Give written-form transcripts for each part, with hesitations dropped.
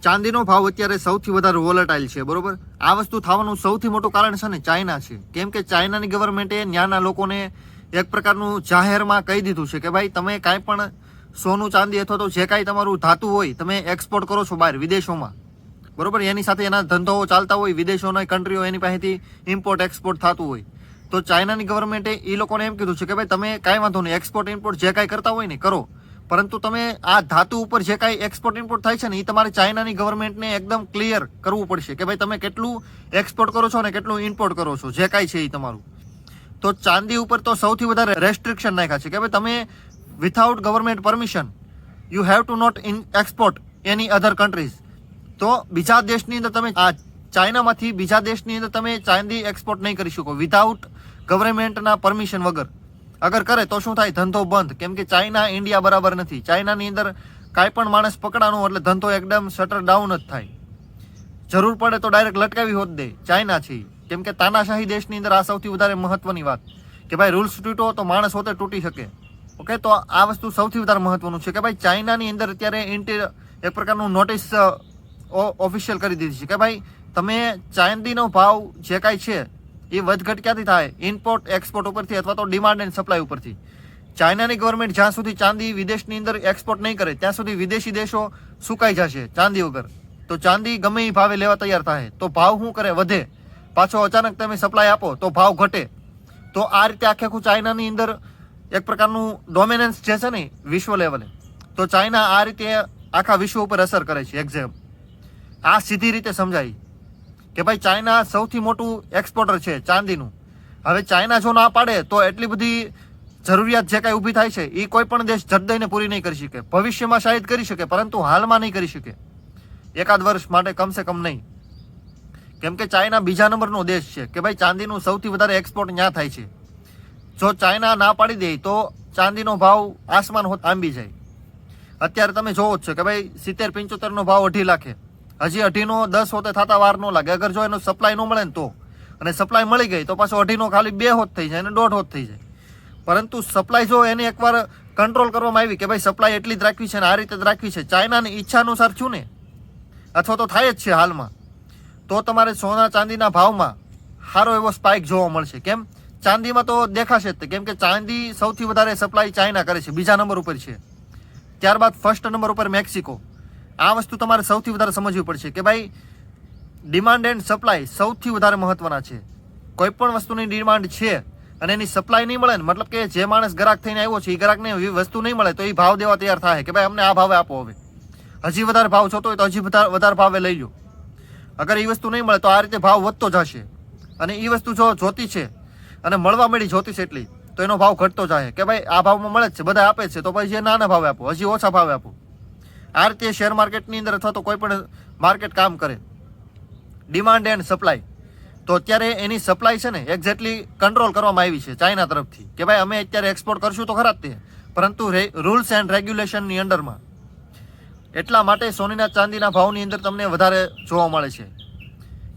ચાંદીનો ભાવ અત્યારે સૌથી વધારે વોલેટાઇલ છે, બરોબર. આ વસ્તુ થવાનું સૌથી મોટું કારણ છે ને ચાઇના છે. કેમ કે ચાઇનાની ગવર્મેન્ટે ત્યાંના લોકોને એક પ્રકારનું જાહેરમાં કહી દીધું છે કે ભાઈ તમે કાંઈ પણ સોનું ચાંદી અથવા તો જે કાંઈ તમારું ધાતુ હોય તમે એક્સપોર્ટ કરો છો બહાર વિદેશોમાં, બરોબર. એની સાથે એના ધંધાઓ ચાલતા હોય, વિદેશોના કન્ટ્રીઓ એની પાસેથી ઇમ્પોર્ટ એક્સપોર્ટ થતું હોય. તો ચાઇનાની ગવર્મેન્ટે એ લોકોને એમ કીધું છે કે ભાઈ તમે કાંઈ વાંધો નહીં, એક્સપોર્ટ ઇમ્પોર્ટ જે કાંઈ કરતા હોય ને કરો, પરંતુ તમે આ ધાતુ ઉપર જે કાંઈ એક્સપોર્ટ ઇમ્પોર્ટ થાય છે ને એ તમારે ચાઇનાની ગવર્મેન્ટને એકદમ ક્લિયર કરવું પડશે કે ભાઈ તમે કેટલું એક્સપોર્ટ કરો છો ને કેટલું ઇમ્પોર્ટ કરો છો, જે કાંઈ છે એ તમારું. તો ચાંદી ઉપર તો સૌથી વધારે રેસ્ટ્રિક્શન નાખ્યા છે કે ભાઈ તમે without government permission you have to not in export any other countries. તો બીજા દેશની અંદર તમે આ ચાઇનામાંથી બીજા દેશની અંદર તમે ચાંદી એક્સપોર્ટ નહીં કરી શકો વિથઆઉટ ગવર્મેન્ટના પરમિશન વગર. અગર કરે તો શું થાય, ધંધો બંધ. કેમ કે ચાઇના ઇન્ડિયા બરાબર નથી. ચાઇનાની અંદર કાંઈ પણ માણસ પકડાનો એટલે ધંધો એકદમ શટર ડાઉન જ થાય. જરૂર પડે તો ડાયરેક્ટ લટકાવી હોત દે. ચાઇના છે કેમ કે તાનાશાહી દેશની અંદર આ સૌથી વધારે મહત્વની વાત કે ભાઈ રૂલ્સ તૂટો તો માણસ હોતે તૂટી શકે. ઓકે, તો આ વસ્તુ સૌથી વધારે મહત્વનું છે કે ભાઈ ચાઇનાની અંદર અત્યારે એક પ્રકારનું નોટિસ ઓફિશિયલ કરી દીધી છે કે ભાઈ તમે ચાંદીનો ભાવ જે કાંઈ છે એ વધઘટ ક્યાંથી થાય, ઇમ્પોર્ટ એક્સપોર્ટ ઉપરથી અથવા તો ડિમાન્ડ એન્ડ સપ્લાય ઉપરથી. ચાઇનાની ગવર્મેન્ટ જ્યાં સુધી ચાંદી વિદેશની અંદર એક્સપોર્ટ નહીં કરે ત્યાં સુધી વિદેશી દેશો સુકાઈ જશે ચાંદી વગર. તો ચાંદી ગમે એ ભાવે લેવા તૈયાર થાય તો ભાવ શું કરે, વધે. પાછો અચાનક તમે સપ્લાય આપો તો ભાવ ઘટે. તો આ રીતે આખું ચાઇનાની અંદર એક પ્રકારનું ડોમિનન્સ જે છે ને વિશ્વ લેવલે, તો ચાઇના આ રીતે આખા વિશ્વ ઉપર અસર કરે છે. એક્ઝામ આ સીધી રીતે સમજાય કે ભાઈ ચાઇના સૌથી મોટું એક્સપોર્ટર છે ચાંદીનું. હવે ચાઇના જો ના પાડે તો એટલી બધી જરૂરિયાત જે કાંઈ ઊભી થાય છે એ કોઈ પણ દેશ જટ દઈને પૂરી નહીં કરી શકે. ભવિષ્યમાં શાયદ કરી શકે પરંતુ હાલમાં નહીં કરી શકે, એકાદ વર્ષ માટે કમસે કમ નહીં. કેમ કે ચાઇના બીજા નંબરનો દેશ છે કે ભાઈ ચાંદીનું સૌથી વધારે એક્સપોર્ટ ત્યાં થાય છે. જો ચાઇના ના પાડી દે તો ચાંદીનો ભાવ આસમાન આંબી જાય. અત્યારે તમે જોવો જ છો કે ભાઈ 70-75 ભાવ 2.5 લાખે, હજી 2.5 10 હોતે થતા વાર ન લાગે. અગર જો એનો સપ્લાય ન મળે ને તો, અને સપ્લાય મળી ગઈ તો પાછો 2.5 ખાલી 2 હોત થઈ જાય અને 1.5 હોત થઈ જાય. પરંતુ સપ્લાય જો એને એકવાર કંટ્રોલ કરવામાં આવી કે ભાઈ સપ્લાય એટલી જ રાખવી છે ને આ રીતે જ રાખવી છે, ચાઇનાની ઈચ્છા અનુસાર છું ને, અથવા તો થાય જ છે હાલમાં, તો તમારે સોના ચાંદીના ભાવમાં સારો એવો સ્પાઇક જોવા મળશે. કેમ, ચાંદીમાં તો દેખાશે જ, કેમ કે ચાંદી સૌથી વધારે સપ્લાય ચાઇના કરે છે, બીજા નંબર ઉપર છે. ત્યારબાદ ફર્સ્ટ નંબર ઉપર મેક્સિકો. આ વસ્તુ તમારે સૌથી વધારે સમજવી પડશે કે ભાઈ ડિમાન્ડ એન્ડ સપ્લાય સૌથી વધારે મહત્વના છે. કોઈ પણ વસ્તુની ડિમાન્ડ છે અને એની સપ્લાય નહીં મળે ને, મતલબ કે જે માણસ ગ્રાહક થઈને આવ્યો છે એ ગ્રાહકને વસ્તુ નહીં મળે તો એ ભાવ દેવા તૈયાર થાય કે ભાઈ અમને આ ભાવે આપો, હવે હજી વધારે ભાવ જોતો હોય તો હજી વધારે ભાવે લઈ લો. અગર એ વસ્તુ નહીં મળે તો આ રીતે ભાવ વધતો જશે. અને એ વસ્તુ જો જોતી છે અને મળવા મળી જોતી છે એટલી તો એનો ભાવ ઘટતો જાય કે ભાઈ આ ભાવમાં મળે જ છે, બધા આપે છે, તો પછી નાના ભાવે આપો, હજી ઓછા ભાવે આપો. આ રીતે શેર માર્કેટની અંદર અથવા તો કોઈ પણ માર્કેટ કામ કરે, ડિમાન્ડ એન્ડ સપ્લાય. તો અત્યારે એની સપ્લાય છે ને એક્ઝેક્ટલી કંટ્રોલ કરવામાં આવી છે ચાઇના તરફથી કે ભાઈ અમે અત્યારે એક્સપોર્ટ કરશું તો ખરા જ તે, પરંતુ રૂલ્સ એન્ડ રેગ્યુલેશનની અંડરમાં. એટલા માટે સોનીના ચાંદીના ભાવની અંદર તમને વધારે જોવા મળે છે.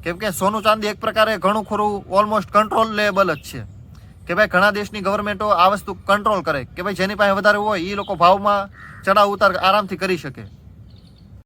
કેમ કે સોનું ચાંદી એક પ્રકારે ઘણું ખરું ઓલમોસ્ટ કંટ્રોલેબલ જ છે કે ભાઈ ઘણા દેશની ગવર્મેન્ટો આ વસ્તુ કંટ્રોલ કરે કે ભાઈ જેની પાસે વધારે હોય એ લોકો ભાવમાં ચડાવ ઉતાર આરામથી કરી શકે.